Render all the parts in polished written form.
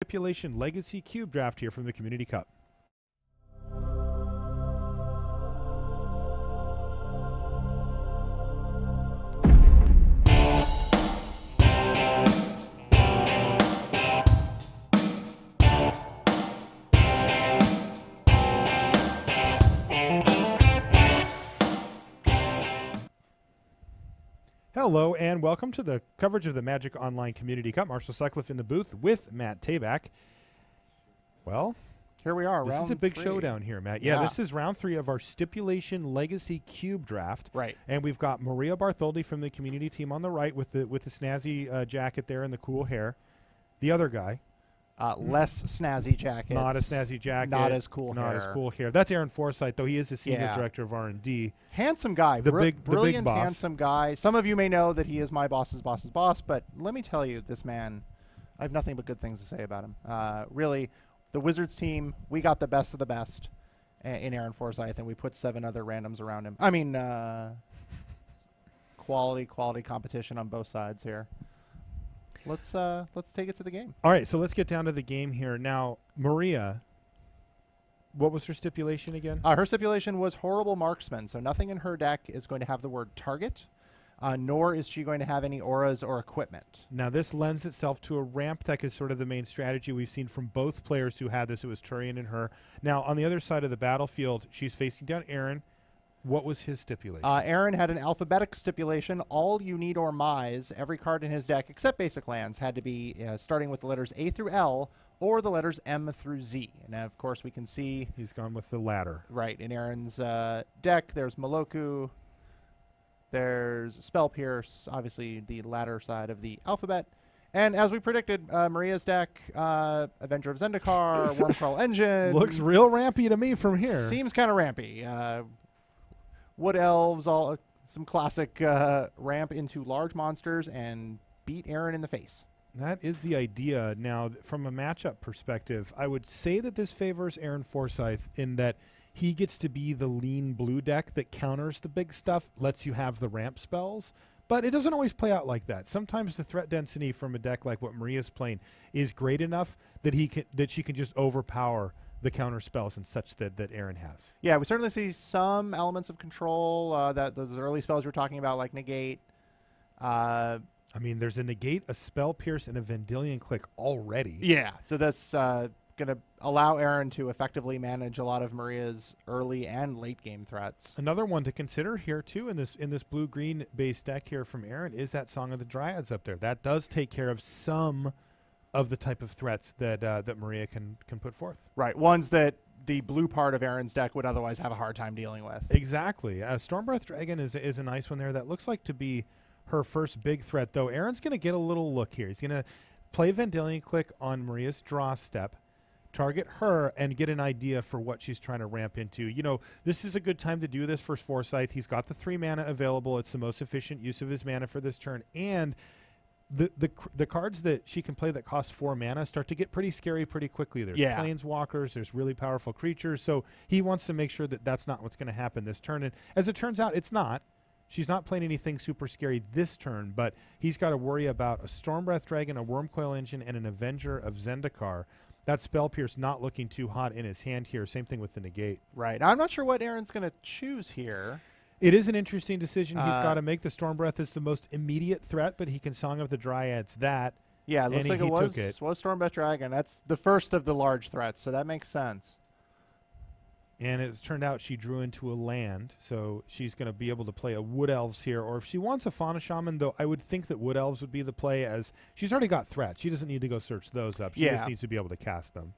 Stipulation Legacy Cube Draft here from the Community Cup. Hello and welcome to the coverage of the Magic Online Community Cup. Marshall Sutcliffe in the booth with Matt Tabak. Well, here we are. This is a big showdown here, Matt. Yeah, this is round 3 of our Stipulation Legacy Cube Draft. Right. And we've got Maria Bartholdi from the community team on the right with the snazzy jacket there and the cool hair. The other guy. Less snazzy jacket. Not a snazzy jacket. Not as cool hair. Not as cool hair. That's Aaron Forsythe, though he is the senior director of R&D. Handsome guy. The brilliant, big boss. Handsome guy. Some of you may know that he is my boss's boss's boss, but let me tell you, this man, I have nothing but good things to say about him. Really, the Wizards team, we got the best of the best in Aaron Forsythe, and we put 7 other randoms around him. I mean, quality competition on both sides here. Let's take it to the game. All right, so let's get down to the game here. Now, Maria, what was her stipulation again? Her stipulation was horrible marksman, so nothing in her deck is going to have the word target, nor is she going to have any auras or equipment. Now, this lends itself to a ramp deck as sort of the main strategy we've seen from both players who had this. It was Turian and her. Now, on the other side of the battlefield, she's facing down Aaron. What was his stipulation? Aaron had an alphabetic stipulation. All you need or Mize, every card in his deck, except basic lands, had to be starting with the letters A through L or the letters M through Z. And, of course, we can see... He's gone with the latter. Right. In Aaron's deck, there's Maloku. There's Spell Pierce, obviously the latter side of the alphabet. And as we predicted, Maria's deck, Avenger of Zendikar, Wormcrawl Engine... Looks real rampy to me from here. Seems kind of rampy. Wood Elves, some classic ramp into large monsters and beat Aaron in the face. That is the idea. Now, from a matchup perspective, I would say that this favors Aaron Forsythe in that he gets to be the lean blue deck that counters the big stuff, lets you have the ramp spells. But it doesn't always play out like that. Sometimes the threat density from a deck like what Maria's playing is great enough that she can just overpower the counter spells and such that Aaron has. Yeah, we certainly see some elements of control, that those early spells you were talking about, like Negate. I mean, there's a Negate, a Spell Pierce, and a Vendilion Click already. Yeah, so that's going to allow Aaron to effectively manage a lot of Maria's early and late game threats. Another one to consider here, too, in this blue-green base deck here from Aaron is that Song of the Dryads up there. That does take care of some of the type of threats that Maria can put forth. Right, ones that the blue part of Aaron's deck would otherwise have a hard time dealing with. Exactly. Stormbreath Dragon is a nice one there. That looks like to be her first big threat, though. Aaron's going to get a little look here. He's going to play Vendilion Click on Maria's draw step, target her, and get an idea for what she's trying to ramp into. You know, this is a good time to do this for Forsythe. He's got the 3 mana available. It's the most efficient use of his mana for this turn, and the cards that she can play that cost 4 mana start to get pretty scary pretty quickly. There's planeswalkers, there's really powerful creatures, so he wants to make sure that that's not what's going to happen this turn. And as it turns out, it's not. She's not playing anything super scary this turn, but he's got to worry about a Stormbreath Dragon, a Wormcoil Engine, and an Avenger of Zendikar. That Spell Pierce not looking too hot in his hand here. Same thing with the Negate. Right. I'm not sure what Aaron's going to choose here. It is an interesting decision he's got to make. The Stormbreath is the most immediate threat, but he can Song of the Dryads that. Yeah, it looks like it was Stormbreath Dragon. That's the first of the large threats, so that makes sense. And it's turned out she drew into a land, so she's going to be able to play a Wood Elves here. Or if she wants a Fauna Shaman, though, I would think that Wood Elves would be the play, as she's already got threats. She doesn't need to go search those up. She just needs to be able to cast them.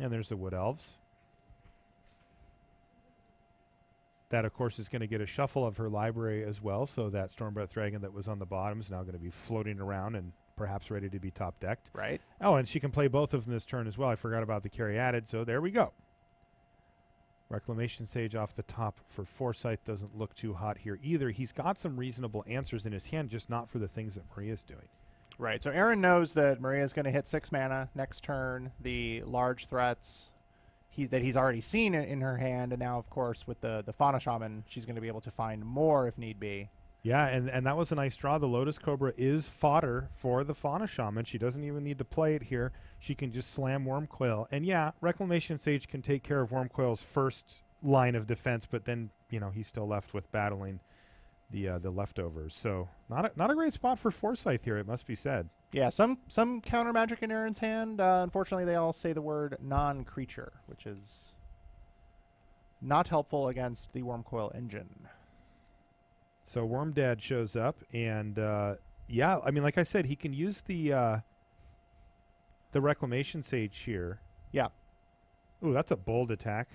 And there's the Wood Elves. That, of course, is going to get a shuffle of her library as well, so that Stormbreath Dragon that was on the bottom is now going to be floating around and perhaps ready to be top-decked. Right. Oh, and she can play both of them this turn as well. I forgot about the Caryatid, so there we go. Reclamation Sage off the top for Forsythe doesn't look too hot here either. He's got some reasonable answers in his hand, just not for the things that Maria's doing. Right, so Aaron knows that Maria's going to hit 6 mana next turn. The large threats that he's already seen in her hand, and now, of course, with the Fauna Shaman, she's going to be able to find more if need be. Yeah, and that was a nice draw. The Lotus Cobra is fodder for the Fauna Shaman. She doesn't even need to play it here. She can just slam Wormcoil. And yeah, Reclamation Sage can take care of Wormcoil's first line of defense, but then, he's still left with battling the leftovers. So not a great spot for Forsythe here, it must be said. Yeah, some counter magic in Aaron's hand. Unfortunately, they all say the word non-creature, which is not helpful against the Wormcoil engine. So Worm Dad shows up, and yeah, I mean, like I said, he can use the Reclamation Sage here. Yeah. Ooh, that's a bold attack.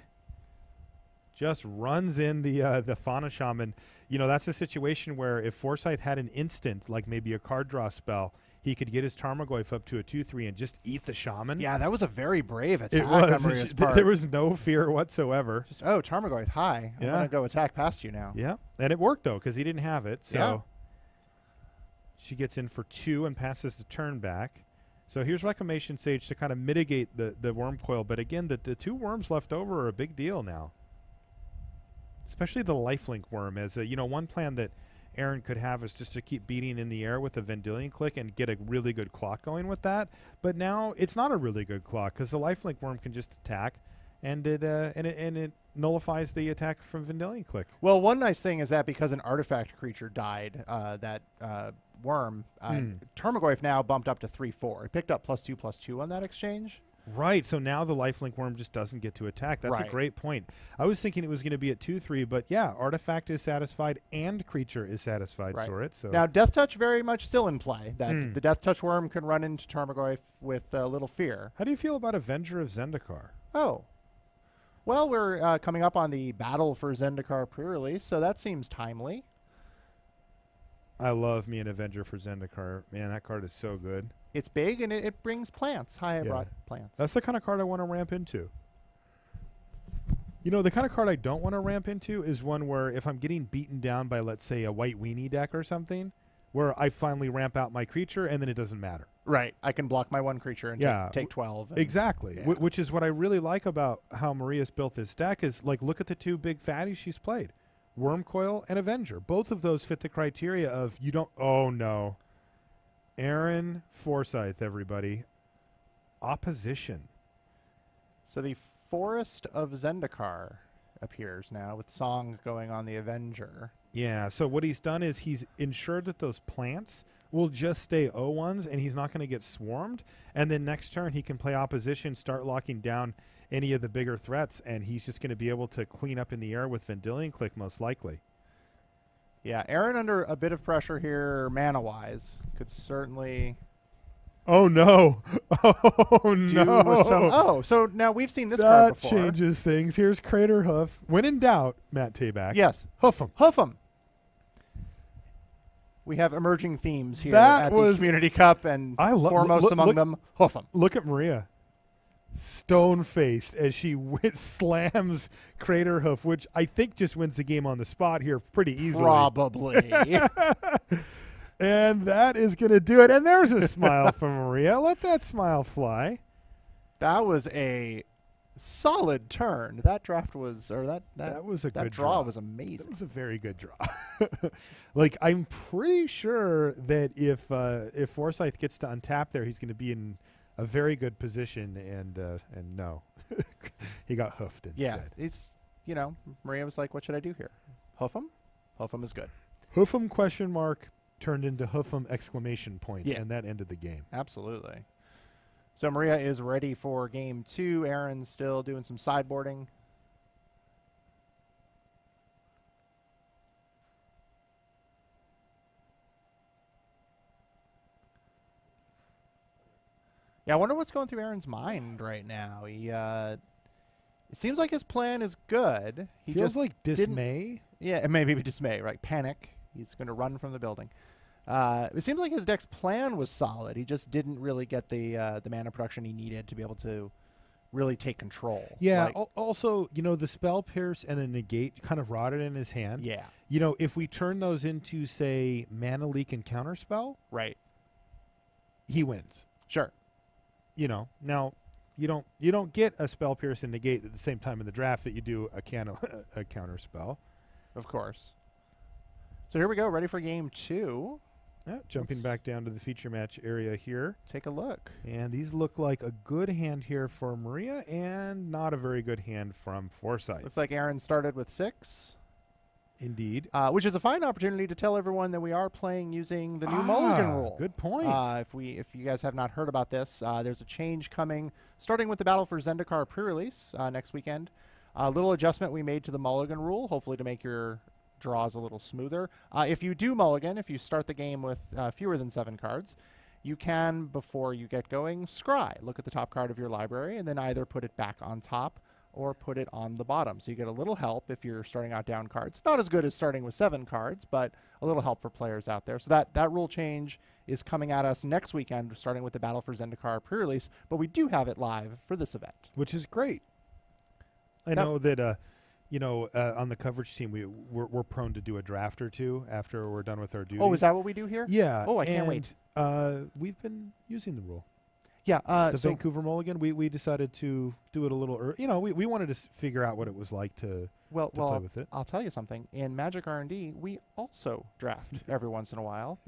Just runs in the Fauna Shaman. That's a situation where if Forsythe had an instant, like maybe a card draw spell, he could get his Tarmogoyf up to a 2/3 and just eat the Shaman. Yeah, that was a very brave attack. It was. On Maria's part. There was no fear whatsoever. Just, Tarmogoyf, hi. I'm going to go attack past you now. Yeah, and it worked, though, because he didn't have it. So yeah. She gets in for 2 and passes the turn back. So here's Reclamation Sage to kind of mitigate the Wormcoil. But again, the 2 worms left over are a big deal now. Especially the Lifelink Worm. As one plan that Aaron could have is just to keep beating in the air with a Vendilion Click and get a really good clock going with that. But now it's not a really good clock because the Lifelink Worm can just attack, and it nullifies the attack from Vendilion Click. Well, one nice thing is that because an artifact creature died, that worm, Tarmogoyf now bumped up to 3/4. It picked up +2/+2 on that exchange. Right, so now the Lifelink Worm just doesn't get to attack. That's a great point. I was thinking it was going to be at 2/3, but yeah, Artifact is satisfied and Creature is satisfied, Sorit. So now, Death Touch very much still in play. That the Death Touch Worm can run into Tarmogoyf with little fear. How do you feel about Avenger of Zendikar? Oh. Well, we're coming up on the Battle for Zendikar pre-release, so that seems timely. I love me an Avenger for Zendikar. Man, that card is so good. It's big, and it brings plants. Hi, I brought plants. That's the kind of card I want to ramp into. The kind of card I don't want to ramp into is one where if I'm getting beaten down by, let's say, a white weenie deck or something, where I finally ramp out my creature, and then it doesn't matter. Right. I can block my one creature and take 12. Exactly. Yeah. Which is what I really like about how Maria's built this deck is, like, look at the 2 big fatties she's played. Wormcoil and Avenger. Both of those fit the criteria of you don't... Oh, no. Aaron Forsythe, everybody. Opposition. So the Forest of Zendikar appears now with Song going on the Avenger. Yeah, so what he's done is he's ensured that those plants will just stay O1s and he's not going to get swarmed. And then next turn he can play Opposition, start locking down any of the bigger threats, and he's just going to be able to clean up in the air with Vendilion Click most likely. Yeah, Aaron under a bit of pressure here, mana-wise, could certainly... Oh, no. Oh, no. So now we've seen this card before. That changes things. Here's Crater Hoof. When in doubt, Matt Tabak. Yes. Hoof 'em. Hoof 'em. We have emerging themes here at the Community Cup, and foremost among them, Hoof 'em. Look at Maria. Stone-faced as she slams Crater Hoof, which I think just wins the game on the spot here pretty easily. Probably. And that is going to do it. And there's a smile from Maria. Let that smile fly. That was a solid turn. That draft was, that was a good draw. Was amazing. That was a very good draw. Like, I'm pretty sure that if Forsythe gets to untap there, he's going to be in a very good position, and no, he got hoofed instead. Yeah, it's Maria was like, "What should I do here? Hoof 'em? Hoof 'em is good. Hoof 'em ? Turned into hoof 'em ! And that ended the game. Absolutely. So Maria is ready for game 2. Aaron's still doing some sideboarding. Yeah, I wonder what's going through Aaron's mind right now. He, it seems like his plan is good. He feels just like dismay. Yeah, maybe dismay, right? Panic. He's going to run from the building. It seems like his deck's plan was solid. He just didn't really get the mana production he needed to be able to really take control. Yeah. Also, the Spell Pierce and the Negate kind of rotted in his hand. Yeah. If we turn those into, say, Mana Leak and Counterspell, right, he wins. Sure. Now you don't get a Spell Pierce and Negate at the same time in the draft that you do a Counterspell. Of course. So here we go, ready for game 2. Jumping back down to the feature match area here. Take a look. And these look like a good hand here for Maria and not a very good hand from Forsythe. Looks like Aaron started with 6. Indeed. Which is a fine opportunity to tell everyone that we are playing using the new mulligan rule. Good point. If you guys have not heard about this, there's a change coming, starting with the Battle for Zendikar pre-release next weekend. A little adjustment we made to the mulligan rule, hopefully to make your draws a little smoother. If you do mulligan, if you start the game with fewer than 7 cards, you can, before you get going, scry. Look at the top card of your library and then either put it back on top or put it on the bottom. So you get a little help if you're starting out down cards. Not as good as starting with 7 cards, but a little help for players out there. So that rule change is coming at us next weekend, starting with the Battle for Zendikar pre-release, but we do have it live for this event. Which is great. I know that, on the coverage team, we're prone to do a draft or two after we're done with our duties. Oh, is that what we do here? Yeah. Oh, I can't wait. We've been using the rule. Yeah. The Vancouver Mulligan, we decided to do it a little early. We wanted to figure out what it was like to play with it. I'll tell you something. In Magic R&D, we also draft every once in a while,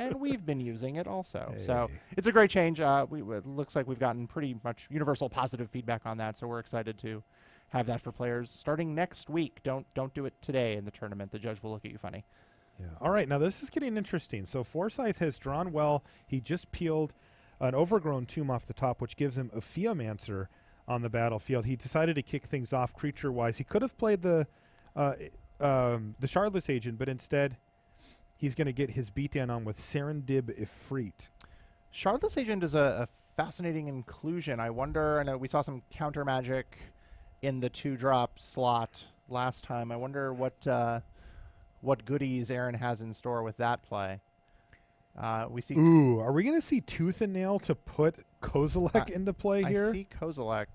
and we've been using it also. Hey. So it's a great change. It looks like we've gotten pretty much universal positive feedback on that, so we're excited to have that for players starting next week. Don't do it today in the tournament. The judge will look at you funny. Yeah. All right, now this is getting interesting. So Forsythe has drawn well. He just peeled an overgrown tomb off the top, which gives him a Theomancer on the battlefield. He decided to kick things off creature-wise. He could have played the Shardless Agent, but instead he's going to get his beatdown on with Serendib Ifrit. Shardless Agent is a fascinating inclusion. I wonder, I know we saw some counter magic in the 2-drop slot last time. I wonder what goodies Aaron has in store with that play. We see. Ooh, are we going to see Tooth and Nail to put Kozilek into play here? I see Kozilek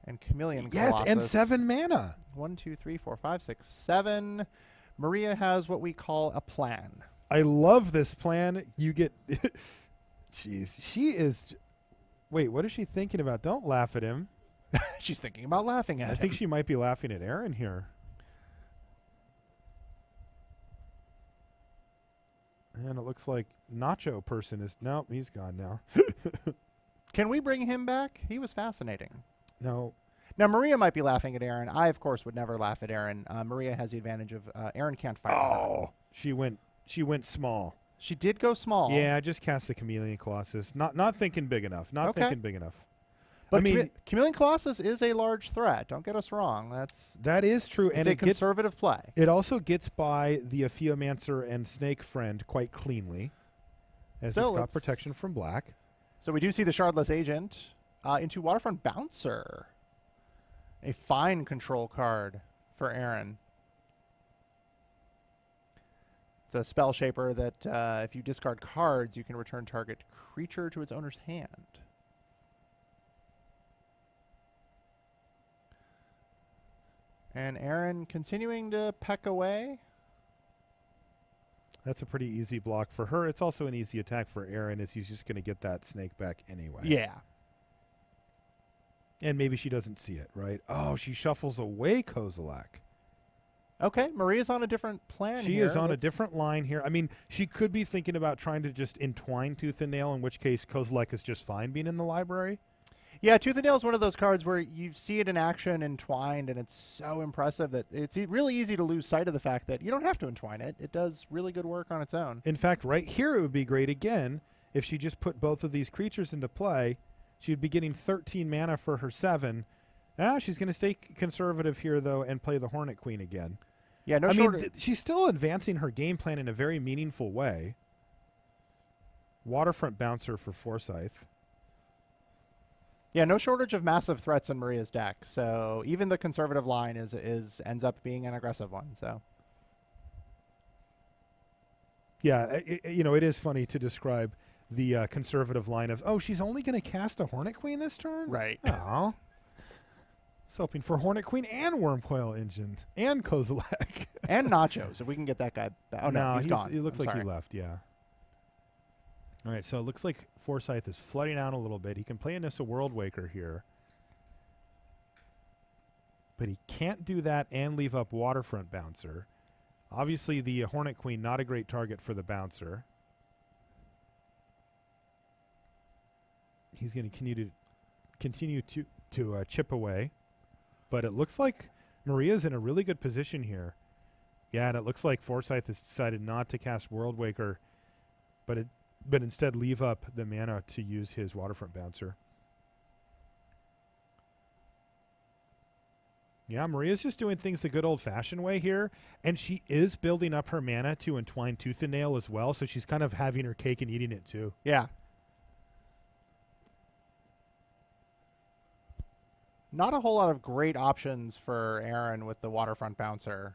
and Chameleon Yes, Colossus. and 7 mana. 1, 2, 3, 4, 5, 6, 7. Maria has what we call a plan. I love this plan. You get. Jeez, she is. Wait, what is she thinking about? Don't laugh at him. She's thinking about laughing at him. I think she might be laughing at Aaron here. And it looks like Nacho person is... Nope, he's gone now. Can we bring him back? He was fascinating. No. Now, Maria might be laughing at Aaron. I, of course, would never laugh at Aaron. Maria has the advantage of Aaron can't fight. Oh, she went small. She did go small. Yeah, I just cast the Chameleon Colossus. Not thinking big enough. Not thinking big enough. But I mean, Chameleon Colossus is a large threat. Don't get us wrong. That is true. It's a conservative play. It also gets by the Theomancer and Snake Friend quite cleanly, as it's got protection from black. So we do see the Shardless Agent into Waterfront Bouncer. A fine control card for Aaron. It's a spell shaper that if you discard cards, you can return target creature to its owner's hand. And Aaron continuing to peck away. That's a pretty easy block for her. It's also an easy attack for Aaron, as he's just going to get that snake back anyway. Yeah. And maybe she doesn't see it, right? Oh, she shuffles away Kozilek. Okay, Maria's on a different plan She here. is on a different line here. I mean, she could be thinking about trying to just entwine Tooth and Nail, in which case Kozilek is just fine being in the library. Yeah, Tooth and Nail is one of those cards where you see it in action entwined, and it's so impressive that it's really easy to lose sight of the fact that you don't have to entwine it. It does really good work on its own. In fact, right here it would be great again if she just put both of these creatures into play. She would be getting 13 mana for her 7. She's going to stay conservative here, though, and play the Hornet Queen again. Yeah, no. I mean, she's still advancing her game plan in a very meaningful way. Waterfront Bouncer for Forsythe. Yeah, no shortage of massive threats in Maria's deck. So even the conservative line ends up being an aggressive one. So yeah, it is funny to describe the conservative line of, oh, she's only going to cast a Hornet Queen this turn? Right. Oh. I was hoping for Hornet Queen and Wormcoil Engine and Kozilek. And Nachos, if we can get that guy back. Oh, no, he's gone. It looks like he left, yeah. All right, so it looks like Forsythe is flooding out a little bit. He can play Anissa Worldwaker here. But he can't do that and leave up Waterfront Bouncer. Obviously, the Hornet Queen, not a great target for the bouncer. He's going to continue to chip away. But it looks like Maria's in a really good position here. Yeah, and it looks like Forsythe has decided not to cast World Waker, but instead leave up the mana to use his Waterfront Bouncer. Yeah, Maria's just doing things the good old-fashioned way here, and she is building up her mana to Entwine Tooth and Nail as well, so she's kind of having her cake and eating it too. Yeah. Not a whole lot of great options for Aaron with the Waterfront Bouncer.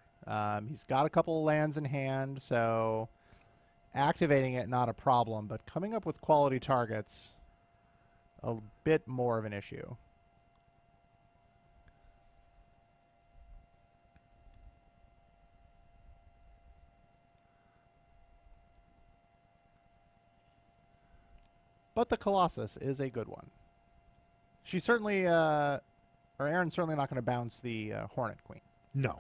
He's got a couple of lands in hand, so activating it, not a problem, but coming up with quality targets, a bit more of an issue. But the Colossus is a good one. She's certainly, or Aaron's certainly not going to bounce the Hornet Queen. No.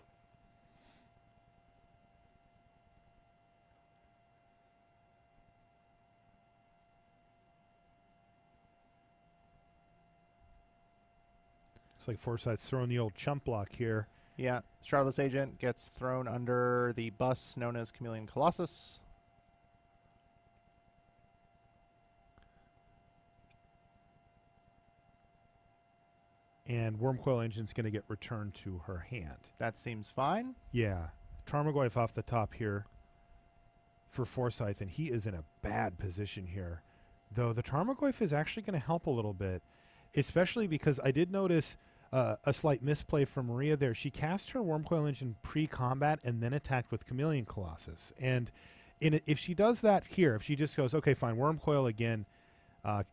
Looks like Forsythe's throwing the old chump block here. Yeah, Charlotte's Agent gets thrown under the bus known as Chameleon Colossus. And Wormcoil Engine's going to get returned to her hand. That seems fine. Yeah. Tarmogoyf off the top here for Forsythe, and he is in a bad position here. Though the Tarmogoyf is actually going to help a little bit, especially because I did notice a slight misplay from Maria there. She cast her Wormcoil Engine pre-combat and then attacked with Chameleon Colossus. And if she does that here, if she just goes, okay, fine, Wormcoil again,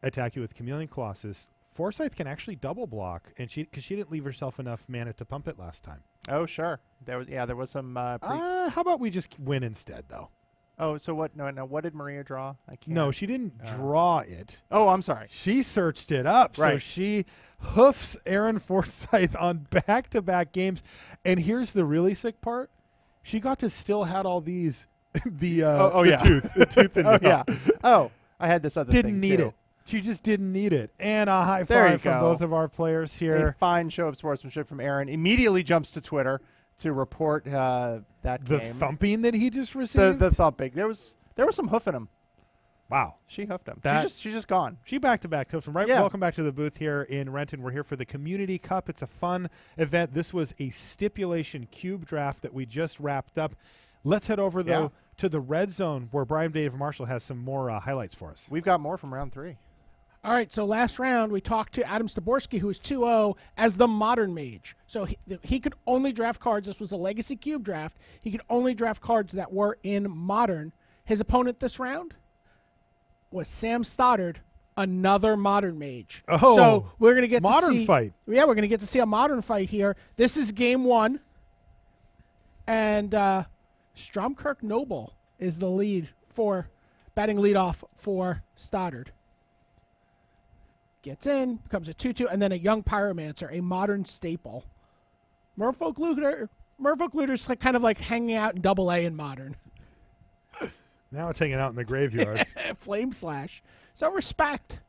attack you with Chameleon Colossus, Forsythe can actually double block, and because she didn't leave herself enough mana to pump it last time. Oh, sure. There was some. How about we just win instead, though? Oh, so what? No. What did Maria draw? I can't. No, she didn't draw it. Oh, I'm sorry. She searched it up. Right. So she hoofs Aaron Forsythe on back-to-back games. And here's the really sick part: she got to still had all these. The tooth and yeah. Oh, I had this other. Didn't thing need too. it. She just didn't need it. And a high There you five from go. both of our players here. A fine show of sportsmanship from Aaron. Immediately jumps to Twitter to report that The game. thumping that he just received. The thumping. There was some hoofing him. Wow. She hoofed him. That- She's just gone. She back-to-back hoofed him. Right. Yeah. Welcome back to the booth here in Renton. We're here for the Community Cup. It's a fun event. This was a Stipulation cube draft that we just wrapped up. Let's head over, though, to the red zone where Brian Dave Marshall has some more highlights for us. We've got more from round 3. All right, so last round we talked to Adam Staborski, who is 2-0 as the Modern Mage. So he could only draft cards. This was a Legacy Cube draft. He could only draft cards that were in Modern. His opponent this round was Sam Stoddard, another Modern Mage. Oh, so we're going to get Modern to see, fight. Yeah, we're going to get to see a Modern fight here. This is game 1. And Stromkirk Noble is the lead for batting leadoff for Stoddard. Gets in, becomes a 2-2, and then a Young Pyromancer, a Modern staple. Merfolk Looter's like, kind of like hanging out in AA in Modern. Now it's hanging out in the graveyard. Flame Slash. So respect.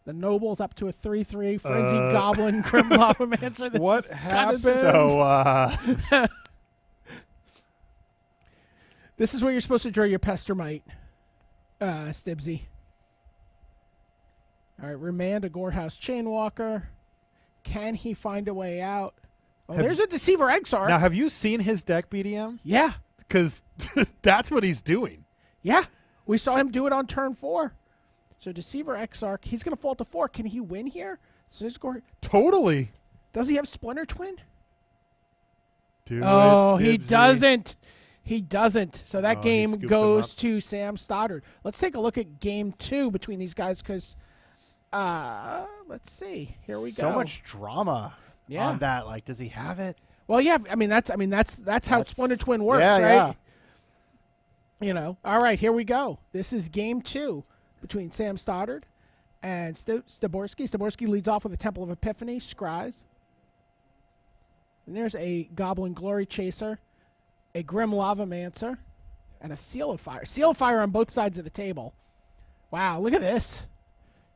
The Noble's up to a 3-3. Frenzied Goblin, Grim Lavamancer. This What is happened? So, this is where you're supposed to draw your Pestermite, Stibsy. All right, Remand a Gorehouse Chainwalker. Can he find a way out? Oh, there's a Deceiver Exarch. Now, have you seen his deck, BDM? Yeah. Because that's what he's doing. Yeah. We saw him do it on turn 4. So Deceiver Exarch, he's going to fall to 4. Can he win here? So his Totally. Does he have Splinter Twin? Do Oh, it, he Stibsy. doesn't. He doesn't. So that Oh, he game scooped him goes up. to Sam Stoddard. Let's take a look at game 2 between these guys because, let's see. Here we so go. much drama on that. Like, does he have it? Well, yeah. That's how Splinter Twin works, yeah, right? yeah. You know. All right, here we go. This is game 2 between Sam Stoddard and Staborski. Staborski leads off with a Temple of Epiphany, Scries. And there's a Goblin Glory Chaser, a Grim Lava Mancer, and a Seal of Fire. Seal of Fire on both sides of the table. Wow, look at this.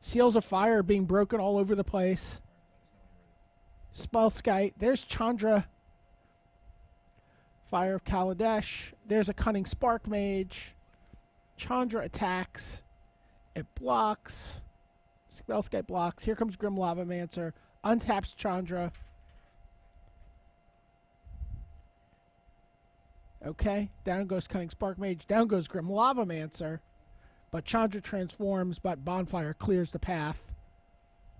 Seals of Fire being broken all over the place. Spellskite. There's Chandra. Fire of Kaladesh. There's a Cunning Spark Mage. Chandra attacks. It blocks. Spellskite blocks. Here comes Grim Lava Mancer. Untaps Chandra. Okay. Down goes Cunning Spark Mage. Down goes Grim Lava Mancer. But Chandra transforms, but Bonfire clears the path.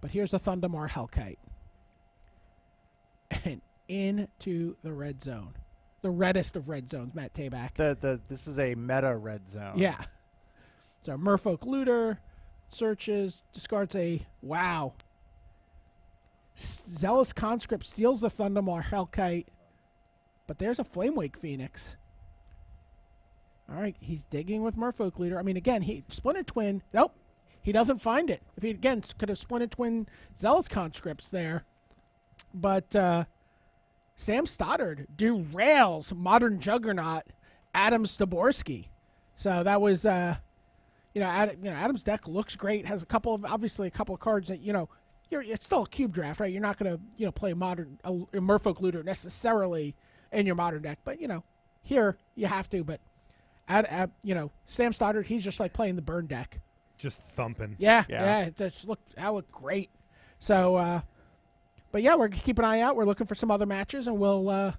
But here's the Thundermar Hellkite. And into the red zone. The reddest of red zones, Matt Tabak. This is a meta red zone. Yeah. So Merfolk Looter searches, discards a... Wow. Zealous Conscript steals the Thundermar Hellkite. But there's a Flamewake Phoenix. All right, he's digging with Merfolk Leader. I mean, again, he Splinter Twin. Nope, he doesn't find it. If he, again, could have Splinter Twin Zealous Conscripts there. But Sam Stoddard derails Modern Juggernaut Adam Staborski. So that was, Adam's deck looks great. Has obviously a couple of cards that, it's still a cube draft, right? You're not going to, play Modern Merfolk Looter necessarily in your Modern deck. But, here you have to. But Sam Stoddard, he's just like playing the burn deck. Just thumping. Yeah. That looked great. So, but yeah, we're keeping an eye out. We're looking for some other matches, and we'll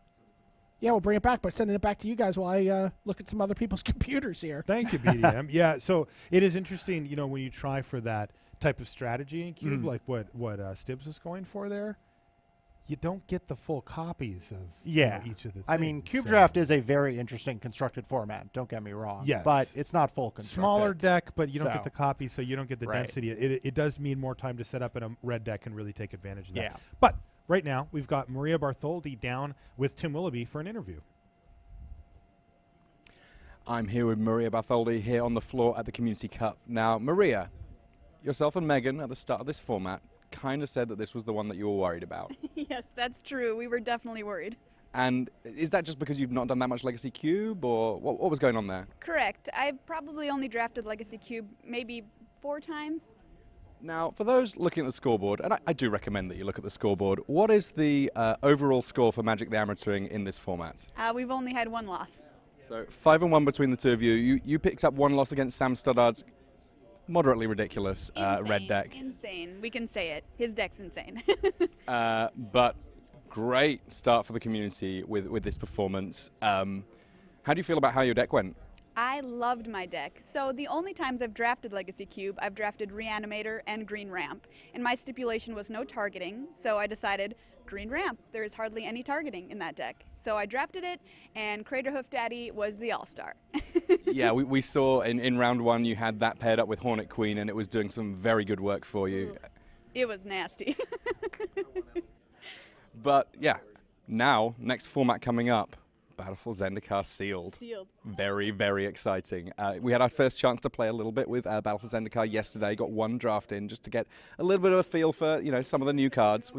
bring it back. But sending it back to you guys while I look at some other people's computers here. Thank you, BDM. Yeah, so it is interesting, when you try for that type of strategy in Cube, like what Stibbs was going for there. You don't get the full copies of each of the things. I mean, Cube Draft is a very interesting constructed format. Don't get me wrong. Yes. But it's not full constructed. Smaller deck, but you don't get the copies, so you don't get the density. It does mean more time to set up in a red deck and really take advantage of that. Yeah. But right now, we've got Maria Bartholdi down with Tim Willoughby for an interview. I'm here with Maria Bartholdi here on the floor at the Community Cup. Now, Maria, yourself and Megan at the start of this format kind of said that this was the one that you were worried about. Yes, that's true. We were definitely worried. And is that just because you've not done that much Legacy Cube, or what was going on there? Correct. I've probably only drafted Legacy Cube maybe 4 times. Now, for those looking at the scoreboard, and I do recommend that you look at the scoreboard, what is the overall score for Magic the Amateur in this format? We've only had 1 loss. So 5-1 between the two of you. You picked up 1 loss against Sam Stoddard's moderately ridiculous red deck. Insane. We can say it. His deck's insane. But great start for the community with this performance. How do you feel about how your deck went? I loved my deck. So the only times I've drafted Legacy Cube, I've drafted Reanimator and Green Ramp. And my stipulation was no targeting, so I decided Green Ramp. There's hardly any targeting in that deck. So I drafted it, and Crater Hoof Daddy was the all-star. Yeah, we saw in round 1 you had that paired up with Hornet Queen, and it was doing some very good work for you. It was nasty. But yeah, now, next format coming up, Battle for Zendikar Sealed. Very, very exciting. We had our first chance to play a little bit with Battle for Zendikar yesterday. Got 1 draft in just to get a little bit of a feel for, some of the new cards.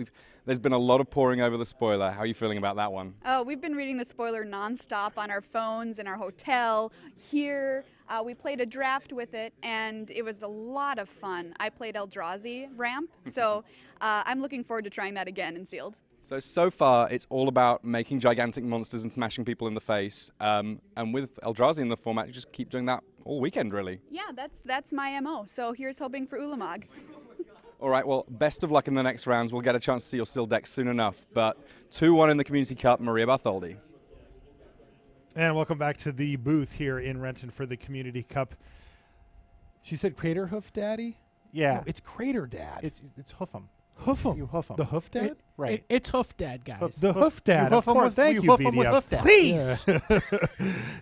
There's been a lot of poring over the spoiler. How are you feeling about that one? Oh, we've been reading the spoiler nonstop on our phones, in our hotel, here. We played a draft with it, and it was a lot of fun. I played Eldrazi Ramp, so I'm looking forward to trying that again in Sealed. So far, it's all about making gigantic monsters and smashing people in the face. And with Eldrazi in the format, you just keep doing that all weekend, really. Yeah, that's my MO. So here's hoping for Ulamog. All right, well, best of luck in the next rounds. We'll get a chance to see your Sealed deck soon enough. But 2-1 in the Community Cup, Maria Bartholdi. And welcome back to the booth here in Renton for the Community Cup. She said Crater Hoof Daddy? Yeah. No, it's Crater Dad. It's Hoof'em. Hoof'em. You hoof 'em. The Hoof Dad? Right. It's Hoof Dad, guys. The Hoof Dad. You Of hoof 'em course. with- Thank you you, hoof 'em with BDM. Hoof Dad. Please.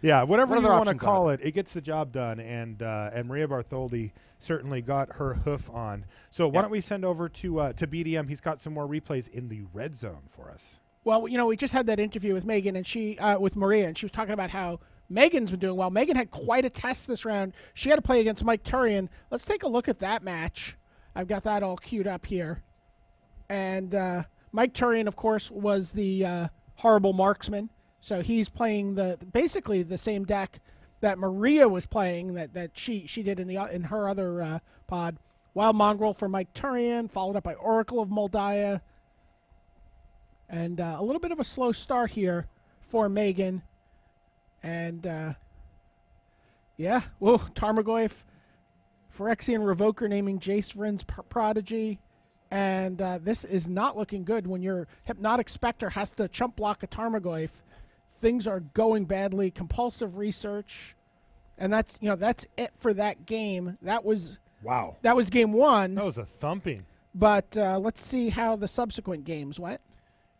Yeah, whatever What you other want to options call are it, it gets the job done. And Maria Bartholdi certainly got her hoof on. So why don't we send over to BDM? He's got some more replays in the red zone for us. Well, we just had that interview with Megan and with Maria, and she was talking about how Megan's been doing well. Megan had quite a test this round. She had to play against Mike Turian. Let's take a look at that match. I've got that all queued up here. And Mike Turian, of course, was the horrible marksman. So he's playing basically the same deck that Maria was playing that she did in her other pod. Wild Mongrel for Mike Turian, followed up by Oracle of Moldiah. And a little bit of a slow start here for Megan. And, Tarmogoyf, Phyrexian Revoker naming Jace Vryn's Prodigy. And this is not looking good when your Hypnotic Spectre has to chump block a Tarmogoyf. Things are going badly. Compulsive Research. And that's it for that game. That was game 1. That was a thumping. But let's see how the subsequent games went.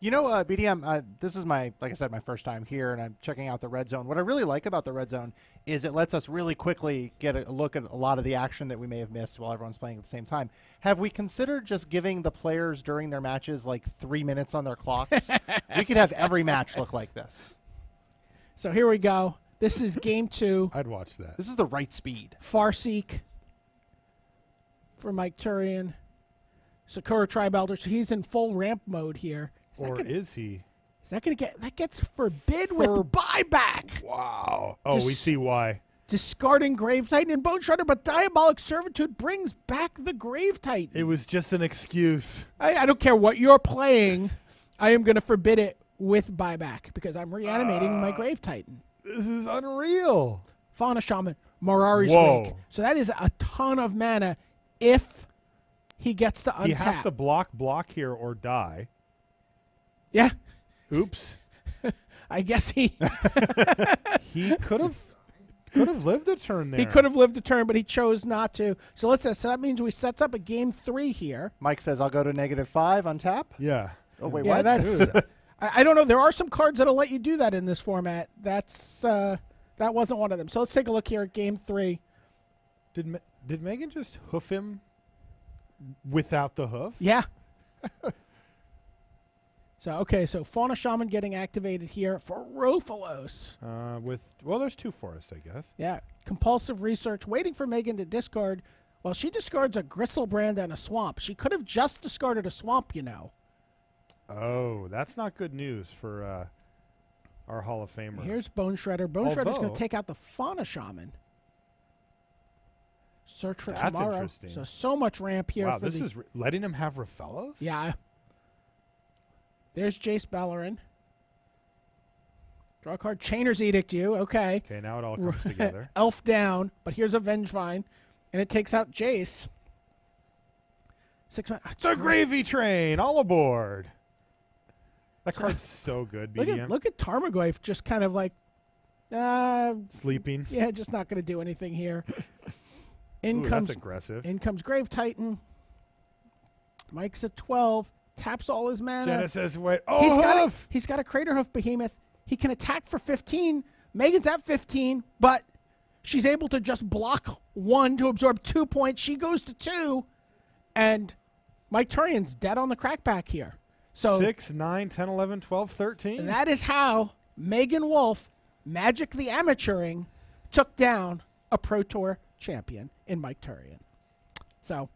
BDM, this is like I said, my first time here, and I'm checking out the Red Zone. What I really like about the Red Zone is it lets us really quickly get a look at a lot of the action that we may have missed while everyone's playing at the same time. Have we considered just giving the players during their matches like 3 minutes on their clocks? We could have every match look like this. So here we go. This is game 2. I'd watch that. This is the right speed. Farseek for Mike Turian. Sakura Tribe Elder. So he's in full ramp mode here. Is he? Is that going to get... That gets forbid with buyback. Wow. Oh, we see why. Discarding Grave Titan and Bone Shredder, but Diabolic Servitude brings back the Grave Titan. It was just an excuse. I don't care what you're playing. I am going to forbid it with buyback because I'm reanimating my Grave Titan. This is unreal. Fauna Shaman, Morari's Wake. So that is a ton of mana if he gets to untap. He has to block here or die. Yeah. Oops. I guess he he could have lived a turn there. He could have lived a turn, but he chose not to. So so that means we sets up a game 3 here. Mike says I'll go to -5 on tap. Yeah. Oh wait, yeah, what? That's I don't know. There are some cards that'll let you do that in this format. That wasn't one of them. So let's take a look here at game 3. Did Megan just hoof him without the hoof? Yeah. So Fauna Shaman getting activated here for Rofalos. There's 2 forests, I guess. Yeah. Compulsive Research, waiting for Megan to discard. Well, she discards a Gristlebrand and a Swamp. She could have just discarded a Swamp, Oh, that's not good news for our Hall of Famer. Here's Bone Shredder. Bone Shredder's going to take out the Fauna Shaman. Search for That's tomorrow. interesting. So much ramp here. Wow, this is letting him have Rafellos? Yeah. There's Jace Bellerin. Draw a card. Chainer's Edict you. Okay. Okay, now it all comes together. Elf down, but here's a Vengevine, and it takes out Jace. 6 mana. It's a gravy train. All aboard. That card's so good, BDM. Look at Tarmogoyf just kind of like sleeping. Yeah, just not going to do anything here. That's aggressive. In comes Grave Titan. Mike's at 12. Taps all his mana. Jenna says, wait. Oh, he's got a Crater Hoof Behemoth. He can attack for 15. Megan's at 15, but she's able to just block 1 to absorb 2 points. She goes to 2, and Mike Turian's dead on the crackback here. So 6, 9, 10, 11, 12, 13. That is how Megan Wolf, Magic the Amateuring, took down a Pro Tour champion in Mike Turian. So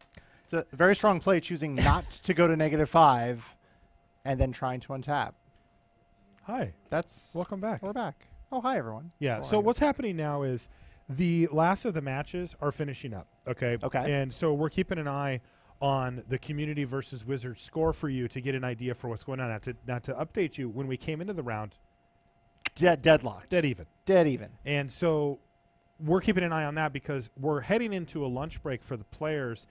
it's a very strong play choosing not to go to -5 and then trying to untap. Hi. Welcome back. We're back. Oh, hi, everyone. Yeah, so what's happening now is the last of the matches are finishing up, okay? Okay. And so we're keeping an eye on the Community versus Wizards score for you to get an idea for what's going on. Now to update you, when we came into the round, deadlocked. Dead even. Dead even. And so we're keeping an eye on that because we're heading into a lunch break for the players,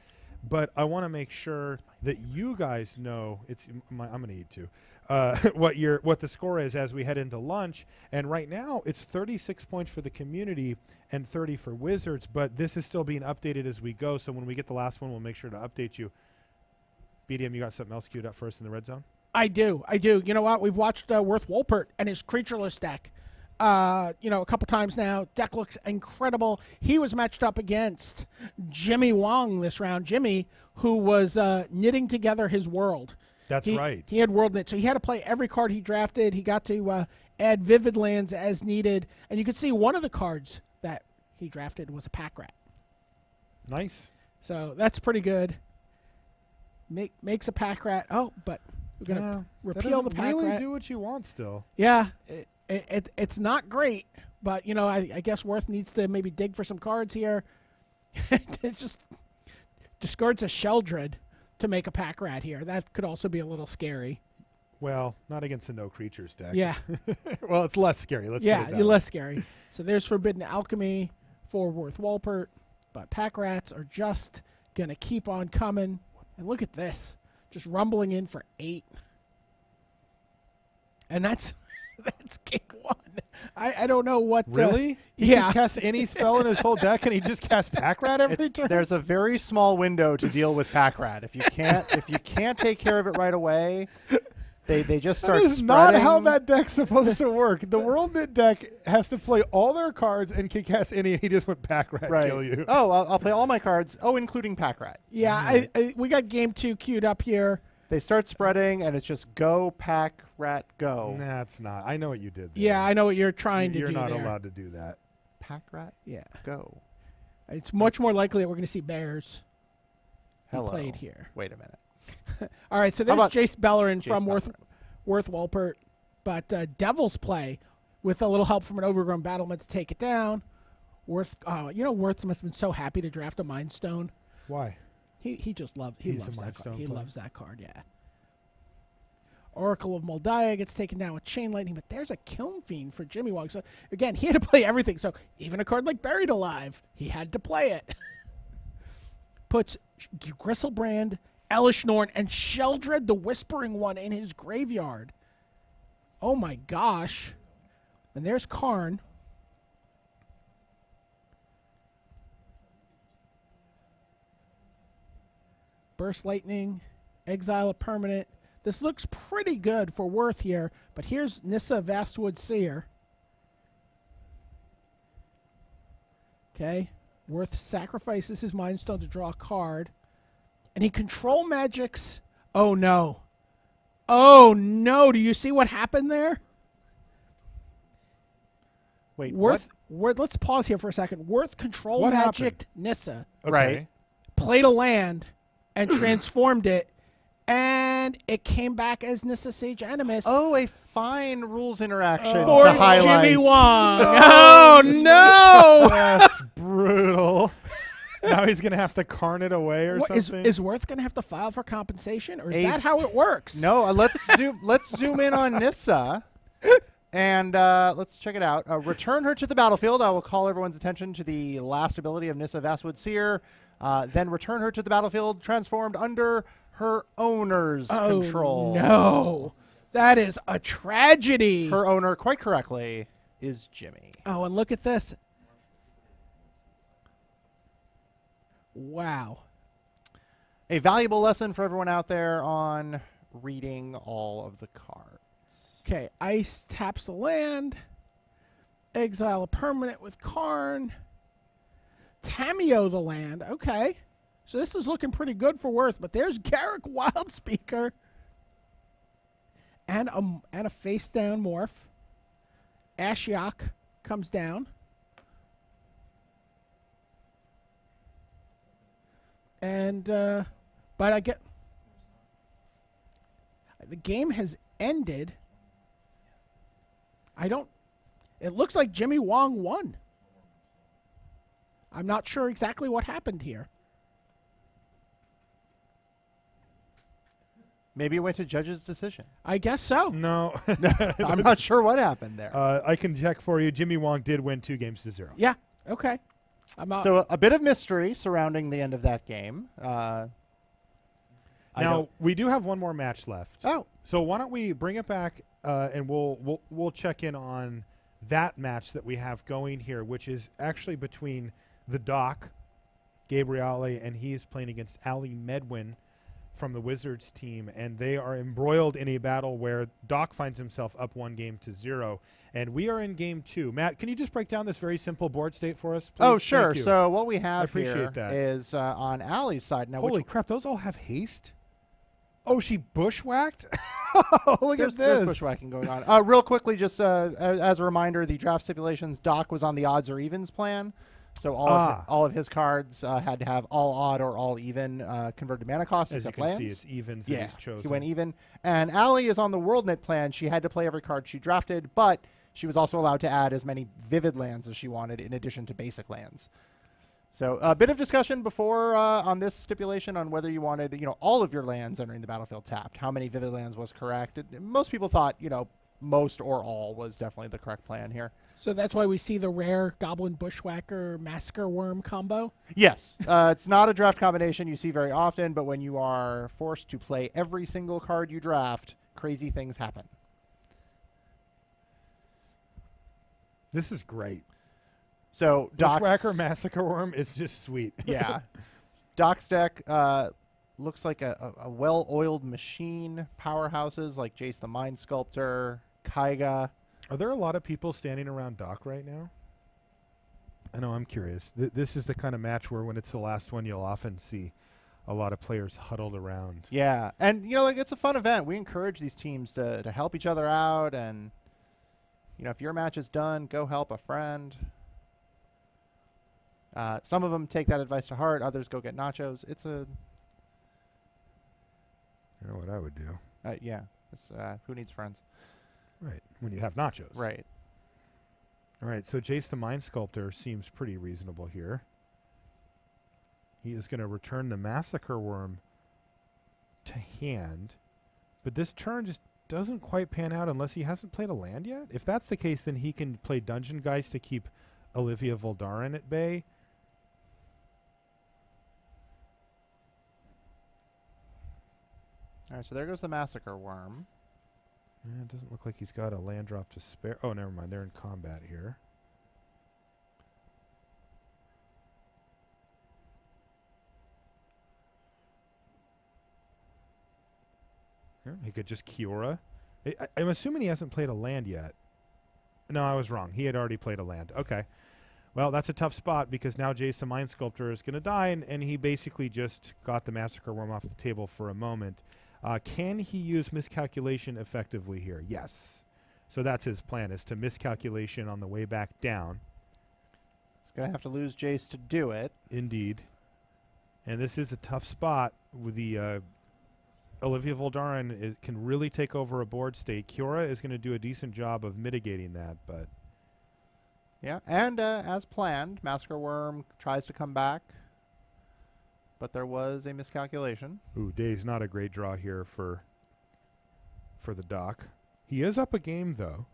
but I want to make sure that you guys know I'm going to eat too. What the score is as we head into lunch. And right now it's 36 points for the Community and 30 for Wizards, but this is still being updated as we go. So when we get the last one, we'll make sure to update you. BDM, you got something else queued up for us in the red zone? I do. You know what? We've watched Worth Wolpert and his creatureless deck. A couple times now. Deck looks incredible. He was matched up against Jimmy Wong this round. Jimmy, who was knitting together his world. That's right. He had World Knit, so he had to play every card he drafted. He got to add Vivid Lands as needed, and you could see one of the cards that he drafted was a Pack Rat. Nice. So that's pretty good. Makes a Pack Rat. Oh, but We're gonna that repeal the doesn't pack really rat. do what you want still. Yeah, it's not great, but you know, I guess Worth needs to maybe dig for some cards here. It's just discards a Sheldred to make a pack rat here. That could also be a little scary. Well, not against the no creatures deck. Yeah. Well, it's less scary. Let's put it that way. less scary. So there's Forbidden Alchemy for Worth Walpert, but pack rats are just gonna keep on coming. And look at this, just rumbling in for 8. And that's game 1. I don't know what. Really? He Yeah. can cast any spell in his whole deck, and he just casts pack rat every turn. There's a very small window to deal with pack rat. If you can't take care of it right away, they just start. That is not spreading. how that deck's supposed to work. The World Knit deck has to play all their cards and can cast any. He just went pack rat Right. kill you. Oh, I'll play all my cards. Oh, including pack rat. Yeah, we got game 2 queued up here. They start spreading, and it's just go pack rat go. Nah, it's not. I know what you did there. Yeah, I know what you're trying to do. You're not there. allowed to do that. Pack rat Yeah, go. it's much more likely that we're going to see bears be Hello. played here. Wait a minute. All right, so How there's about Jace Bellerin from Bellerin? Worth Walpert, but Devil's play with a little help from an Overgrown Battlement to take it down. Worth must have been so happy to draft a Mind Stone. Why? He just loves He's a loves Mind that Stone card. He player. loves that card. Yeah. Oracle of Moldiah gets taken down with Chain Lightning, but there's a Kiln Fiend for Jimmy Wong. So again, he had to play everything. So even a card like Buried Alive, he had to play it. Puts Gristlebrand, Elish Norn, and Sheldred the Whispering One in his graveyard. Oh my gosh. And there's Karn. Burst Lightning, exile a permanent. This looks pretty good for Worth here, but here's Nissa Vastwood Seer. Okay, Worth sacrifices his Mind Stone to draw a card, and he control magics. Oh no. Oh no, do you see what happened there? Wait, Worth, let's pause here for a second. Worth control What magicked Nissa, Okay. Right. played a land, and transformed it, and it came back as Nissa Sage Animus. Oh, a fine rules interaction For to highlight. Jimmy Wong. Oh no! That's brutal. Now he's gonna have to Karn it away or What, something. is Worth going to have to file for compensation, or is A- that how it works? No, let's zoom in on Nissa, and let's check it out. Return her to the battlefield. I will call everyone's attention to the last ability of Nissa Vastwood Seer. Then return her to the battlefield, transformed under her owner's control. No, that is a tragedy. Her owner, quite correctly, is Jimmy. Oh, and look at this. Wow. A valuable lesson for everyone out there on reading all of the cards. Okay, Ice taps a land. Exile a permanent with Karn. Tameo the land. Okay. So this is looking pretty good for Worth, but there's Garrick Wildspeaker. And a face down morph. Ashiok comes down. And but I get the game has ended. It looks like Jimmy Wong won. I'm not sure exactly what happened here. Maybe it went to judge's decision. I guess so. No. I'm not sure what happened there. I can check for you. Jimmy Wong did win 2-0. Yeah. Okay. I'm out. So a bit of mystery surrounding the end of that game. Now we do have one more match left. Oh, So why don't we bring it back and we'll check in on that match that we have going here, which is actually between the Doc, Gabriele, and he is playing against Ali Medwin from the Wizards team, and they are embroiled in a battle where Doc finds himself up 1-0, and we are in game 2. Matt, can you just break down this very simple board state for us, please? oh, sure. Thank you. So what we I have appreciate here that. is on Allie's side now. Holy which, crap, those all have haste? Oh, she bushwhacked? Look there's at this. bushwhacking going on. Real quickly, just as a reminder, the draft stipulations, Doc was on the odds or evens plan. So all of his cards had to have all odd or all even converted mana costs. As you except can lands. see, it's evens that he's chosen. He went even. And Allie is on the WorldNet plan. She had to play every card she drafted, but she was also allowed to add as many vivid lands as she wanted in addition to basic lands. So a bit of discussion before on this stipulation on whether you wanted, all of your lands entering the battlefield tapped. How many vivid lands was correct? Most people thought, most or all was definitely the correct plan here. So that's why we see the rare Goblin Bushwhacker Massacre Worm combo? Yes. It's not a draft combination you see very often, but when you are forced to play every single card you draft, crazy things happen. This is great. So Bushwhacker Massacre Worm is just sweet. Yeah. Doc's deck looks like a well-oiled machine. Powerhouses like Jace the Mind Sculptor, Kaiga. Are there a lot of people standing around Doc right now? I know, I'm curious. This is the kind of match where when it's the last one, you'll often see a lot of players huddled around. Yeah. And, it's a fun event. We encourage these teams to help each other out. And, if your match is done, go help a friend. Some of them take that advice to heart. Others go get nachos. It's a... You know what I would do. Yeah. It's, who needs friends? Right. When you have nachos. Right. All right. So Jace the Mind Sculptor seems pretty reasonable here. He is going to return the Massacre Worm to hand. But this turn just doesn't quite pan out unless he hasn't played a land yet. If that's the case, then he can play Dungeon Geist to keep Olivia Voldaren at bay. All right, so there goes the Massacre Worm. It doesn't look like he's got a land drop to spare. Oh, never mind. They're in combat here. Yeah, he could just Kiora. I'm assuming he hasn't played a land yet. No, I was wrong. He had already played a land. Okay. Well, that's a tough spot because now Jason Mind Sculptor is going to die, and he basically just got the Massacre Worm off the table for a moment. Can he use Miscalculation effectively here? Yes. So that's his plan, is to Miscalculation on the way back down. He's going to have to lose Jace to do it. Indeed. And this is a tough spot with the... Olivia Voldaren can really take over a board state. Kiora is going to do a decent job of mitigating that, but... Yeah, and as planned, Massacre Worm tries to come back, but there was a miscalculation. Ooh, Day's not a great draw here for the Doc. He is up a game, though.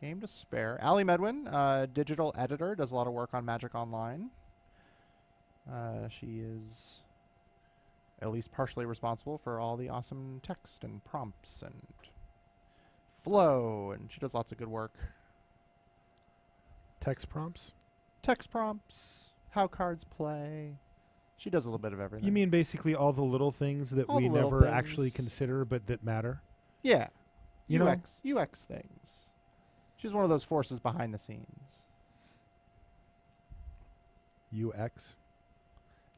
Game to spare. Allie Medwin, digital editor, does a lot of work on Magic Online. She is at least partially responsible for all the awesome text and prompts and flow, and she does lots of good work. Text prompts? Text prompts, how cards play. She does a little bit of everything. You mean basically all the little things that we never actually consider but that matter? Yeah. You UX things. She's one of those forces behind the scenes. UX?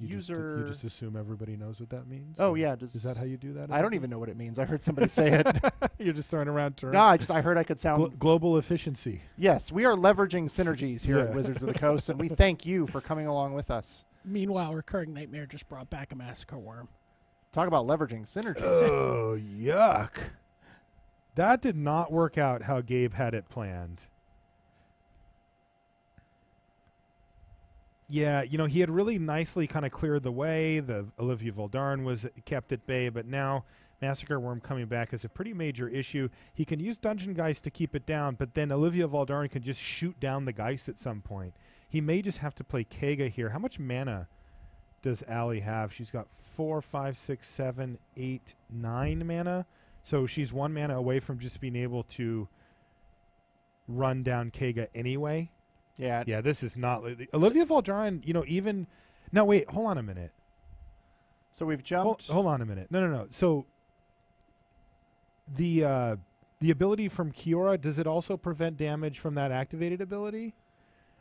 You just assume everybody knows what that means? Oh, yeah. Is that how you do that? I don't even know what it means. I heard somebody say it. You're just throwing around terms? No, I heard I could sound... global efficiency. Yes, we are leveraging synergies here at Wizards of the Coast, and we thank you for coming along with us. Meanwhile, Recurring Nightmare just brought back a Massacre Worm. Talk about leveraging synergies. Oh, yuck. That did not work out how Gabe had it planned. Yeah, he had really nicely kind of cleared the way. The Olivia Voldaren was kept at bay, but now Massacre Worm coming back is a pretty major issue. He can use Dungeon Geist to keep it down, but then Olivia Voldaren can just shoot down the Geist at some point. He may just have to play Kega here. How much mana does Allie have? She's got 4, 5, 6, 7, 8, 9 mana. So she's 1 mana away from just being able to run down Kega anyway. Yeah. Yeah, this is not... Olivia Voldaren, even... Now, wait, hold on a minute. So we've jumped... Hold on a minute. No. So the ability from Kiora, does it also prevent damage from that activated ability?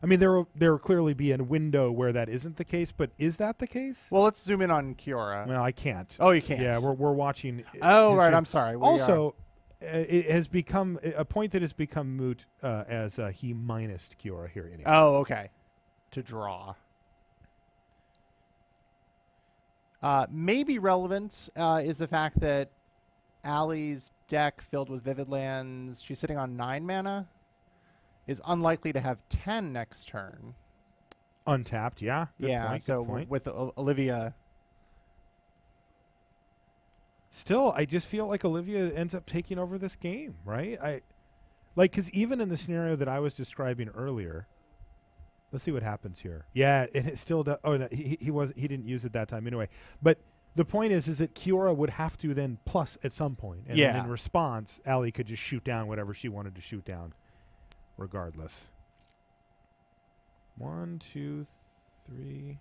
I mean, there will clearly be a window where that isn't the case, but is that the case? Well, let's zoom in on Kiora. Well, I can't. Oh, you can't? Yeah, we're watching... Oh, right, I'm sorry. it has become a point that has become moot as he minused Kiora here. Anyway. Oh, okay. To draw. Maybe relevant is the fact that Allie's deck filled with Vivid Lands, she's sitting on 9 mana, is unlikely to have 10 next turn. Untapped, yeah. Good point, so good point. with Olivia. Still, I just feel like Olivia ends up taking over this game, right? Because even in the scenario that I was describing earlier, let's see what happens here. Yeah, and it still does. Oh, no, he didn't use it that time anyway. But the point is that Kiora would have to then plus at some point, and then in response, Allie could just shoot down whatever she wanted to shoot down, regardless. 1, 2, 3.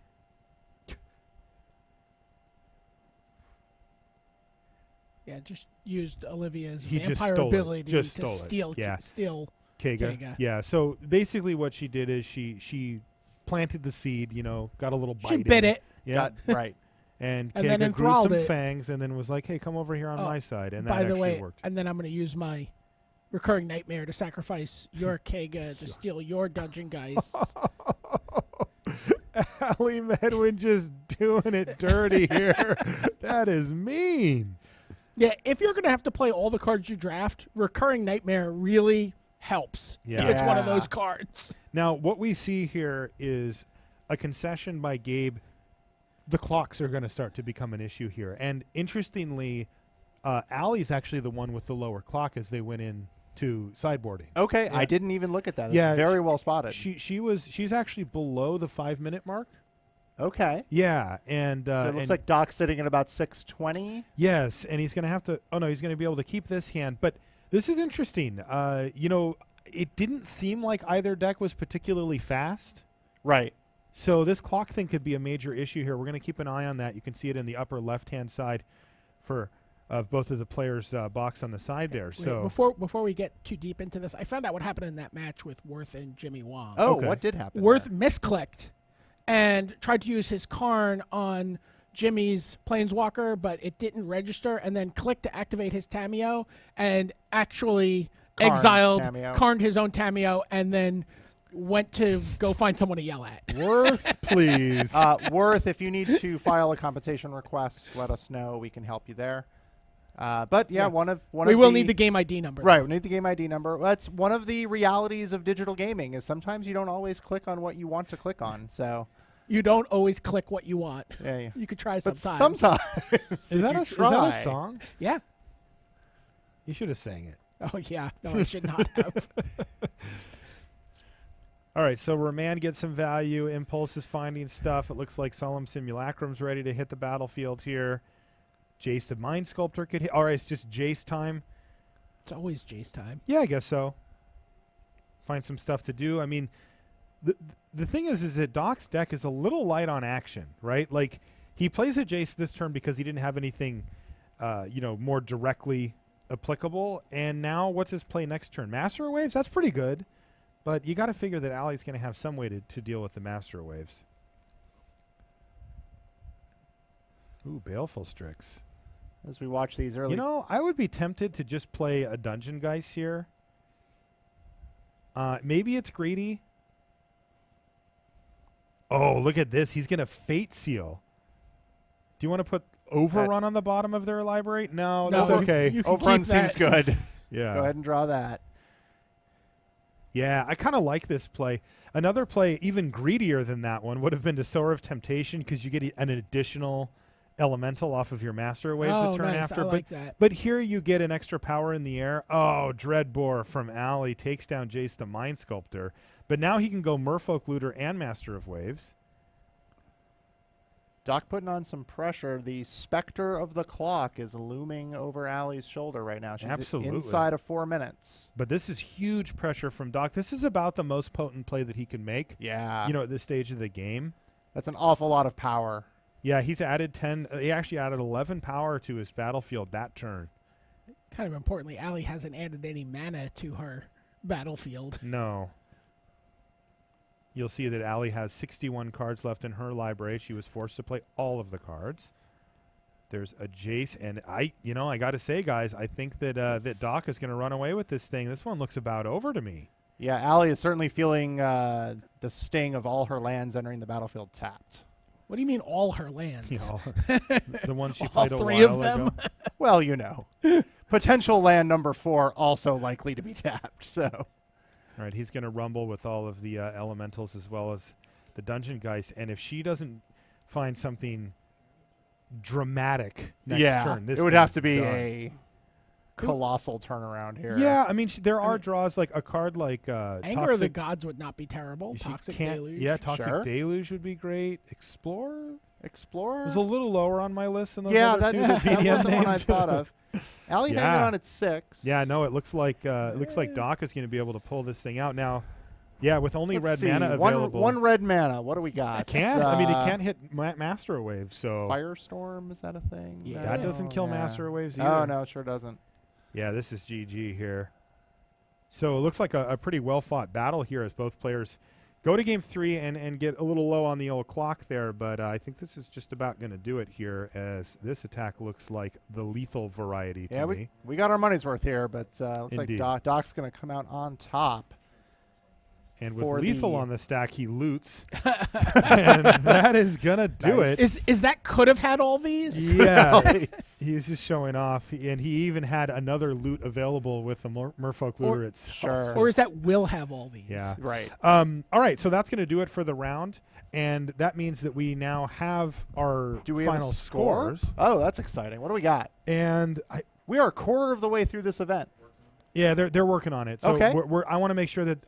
Yeah, just used Olivia's He just vampire stole it. ability Just to stole it. steal Yeah. steal Kega. Yeah, so basically what she did is she planted the seed, got a little bite. She bit it. Yeah. Right. And And then Kega grew enthralled some it. fangs and then was like, hey, come over here on my side. And By that the actually way, worked. and then I'm going to use my recurring nightmare to sacrifice your Kega to steal your dungeon guys. Allie Medwin just doing it dirty here. That is mean. Yeah, if you're going to have to play all the cards you draft, recurring nightmare really helps. Yeah. If it's one of Yeah. those cards. Now, what we see here is a concession by Gabe. The clocks are going to start to become an issue here. And interestingly, Allie's actually the one with the lower clock as they went in to sideboarding. Okay, Yeah. I didn't even look at that. That's Yeah, very well spotted. She's actually below the 5-minute mark. Okay. Yeah, and So it looks like Doc's sitting at about 6:20. yes, and he's going to have to. Oh no, he's going to be able to keep this hand. But this is interesting. It didn't seem like either deck was particularly fast. Right. So this clock thing could be a major issue here. We're going to keep an eye on that. You can see it in the upper left-hand side of both of the players' box on the side there. Wait, So before we get too deep into this, I found out what happened in that match with Worth and Jimmy Wong. Oh, Okay. what did happen? Worth there? misclicked and tried to use his Karn on Jimmy's Planeswalker, but it didn't register, and then clicked to activate his Tameo and actually Karned exiled, Tameo. Karned his own Tameo, and then went to go find someone to yell at. Worth, please. Worth, if you need to file a compensation request, let us know. We can help you there. But yeah, one of We will need the game ID number. Right, we need the game ID number. That's one of the realities of digital gaming. Is sometimes you don't always click on what you want to click on. So You don't always click what you want. yeah. You could try But sometimes. sometimes is that a song? Yeah. You should have sang it. Oh, yeah. No, I should not have. All right, so Remand gets some value. Impulse is finding stuff. It looks like Solemn Simulacrum's ready to hit the battlefield here. Jace the Mind Sculptor could hit. All right, it's just Jace time. It's always Jace time. Yeah, I guess so. Find some stuff to do. I mean, the thing is that Doc's deck is a little light on action, right? Like, he plays a Jace this turn because he didn't have anything, more directly applicable. And now what's his play next turn? Master of Waves? That's pretty good. But you got to figure that Allie's going to have some way to deal with the Master of Waves. Ooh, Baleful Strix. as we watch these early. I would be tempted to just play a Dungeon Geist here. Maybe it's greedy. Oh, look at this. He's going to Fate Seal. Do you want to put Overrun on the bottom of their library? No, that's okay. You can Overrun keep that. seems good. Yeah. Go ahead and draw that. Yeah, I kind of like this play. Another play, even greedier than that one, would have been to Sower of Temptation because you get an additional elemental off of your Master of Waves Oh, the turn nice. after. I like that. But here you get an extra power in the air. Oh, Dreadbore from Alley takes down Jace the Mind Sculptor. But now he can go Merfolk Looter and Master of Waves. Doc putting on some pressure. The specter of the clock is looming over Allie's shoulder right now. She's Absolutely. inside of 4 minutes. But this is huge pressure from Doc. This is about the most potent play that he can make, Yeah. at this stage of the game. That's an awful lot of power. Yeah, he's added 10. He actually added 11 power to his battlefield that turn. Kind of importantly, Allie hasn't added any mana to her battlefield. No. You'll see that Allie has 61 cards left in her library. She was forced to play all of the cards. There's a Jace, and I got to say, guys, I think that that Doc is going to run away with this thing. This one looks about over to me. Yeah, Allie is certainly feeling the sting of all her lands entering the battlefield tapped. What do you mean all her lands? The one she All played a three while of them? ago. Well, potential land number 4 also likely to be tapped. So, All right, he's going to rumble with all of the elementals as well as the dungeon guys, and if she doesn't find something dramatic next turn, this it would thing have is to be done. a colossal turnaround here. Yeah, I mean, there are draws like a card like Anger of the Gods would not be terrible. she Toxic can't- Deluge. Yeah, Toxic Sure. Deluge would be great. Explorer Explorer. was a little lower on my list than those Yeah, other that, two. that The BDM wasn't one I named. thought of. Allie hanging Yeah. on at 6. Yeah, no, it looks like Doc is going to be able to pull this thing out now. Yeah, with only Let's red see. mana one, available. one red mana. What do we got? Can't. I mean, it can't hit Master Wave, so Firestorm, is that a thing? Yeah. that doesn't kill yeah. Master Waves either. Oh, no, it sure doesn't. Yeah, this is GG here. So it looks like a pretty well-fought battle here as both players go to game 3 and get a little low on the old clock there, but I think this is just about going to do it here as this attack looks like the lethal variety to me. We got our money's worth here, but looks Indeed. like Doc's going to come out on top. And with for lethal the- on the stack, he loots. And that is going to do Nice. it. Is that could have had all these? Yeah, he's just showing off, and he even had another loot available with the Merfolk looter itself. Sure. Or is that will have all these? Yeah. Right. All right, so that's going to do it for the round, and that means that we now have our Do we have final a score? scores. Oh, that's exciting. What do we got? And We are a quarter of the way through this event. yeah, they're working on it. So Okay. I want to make sure that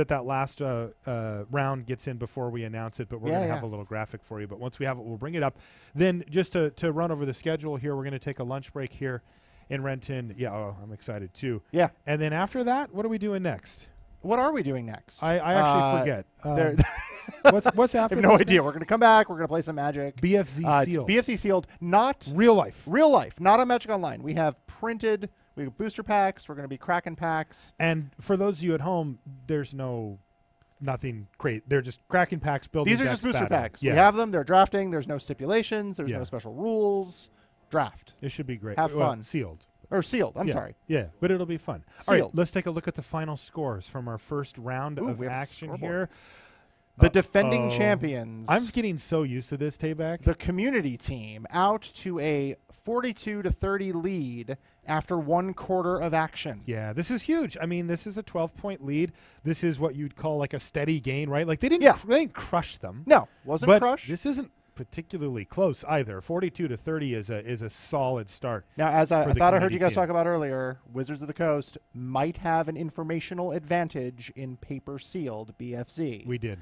that last round gets in before we announce it. But we're Yeah, going to yeah. have a little graphic for you. But once we have it, we'll bring it up. Then just to run over the schedule here, we're going to take a lunch break here in Renton. Yeah, I'm excited too. Yeah. And then after that, what are we doing next? What are we doing next? I actually forget. What's I after? have no this? idea. We're going to come back. We're going to play some Magic. BFZ It's sealed. BFC sealed, not Real life. real life, not on Magic Online. We have printed. We have booster packs. We're going to be cracking packs. And for those of you at home, there's nothing great. They're just cracking packs, building These are decks, just booster battle. packs. Yeah. We have them. They're drafting. There's no stipulations. There's Yeah. no special rules. Draft. It should be great. Have Well, fun. Sealed. Or sealed. I'm Yeah. sorry. Yeah, but it'll be fun. All right, Sealed. let's take a look at the final scores from our first round Ooh, of we have a action scoreboard. here. The defending Uh-oh. champions. I'm getting so used to this, Tayback. The community team out to a 42-30 lead after 1/4 of action. Yeah, this is huge. I mean, this is a 12-point lead. This is what you'd call like a steady gain, right? Like they didn't crush them. No, wasn't but crushed. this isn't particularly close either. 42-30 is a solid start. Now, as I for the thought I heard you community guys team. talk about earlier, Wizards of the Coast might have an informational advantage in paper sealed BFZ. We did.